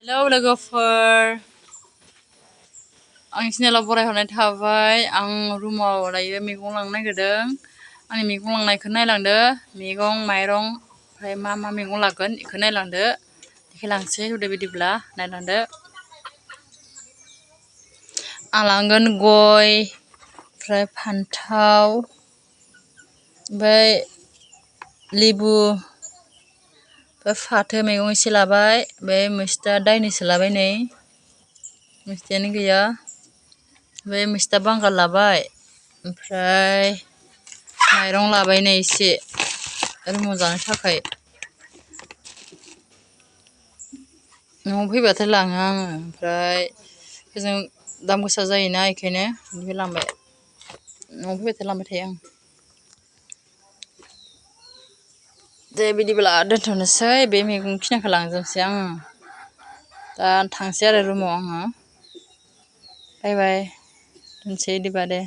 hello लोगोफोर आंनि चेनेलाव बरायहरनाय थाबाय आं रुमाव दायो मैगं लांनो नागिरदों आंनि मैगं लांनायखौ नायलांदो मैगं माइरं ओमफ्राय मा मैगं लागोन बेखौ नायलांदो देखायलांसै होदो बिदिब्ला नायलांदो आं लांगोन गय ओमफ्राय फान्थाव ओमफ्राय लेबु फाथो मैगं एसे लाबाय बे मैस्था दायनैसो लाबाय नै मैस्थायानो गैया बे मैस्था बांगाल लाबाय ओमफ्राय माइरं लाबाय नै एसे रुमाव जानो थाखाय न'आव फैबाथाय लाङो आङो ओमफ्राय ओजों दाम गोसा जायोना बेखायनो बिनिफ्राय लांबाय न'आव फैबाथाय लांबाय थायो आं दे बिदिब्ला दोनथ'नोसै बे मैगं खिनिखौ लांजोबनोसै आङो दा थांसै आरो रुमाव आङो बाय बाय दोनसै बिदिबा दे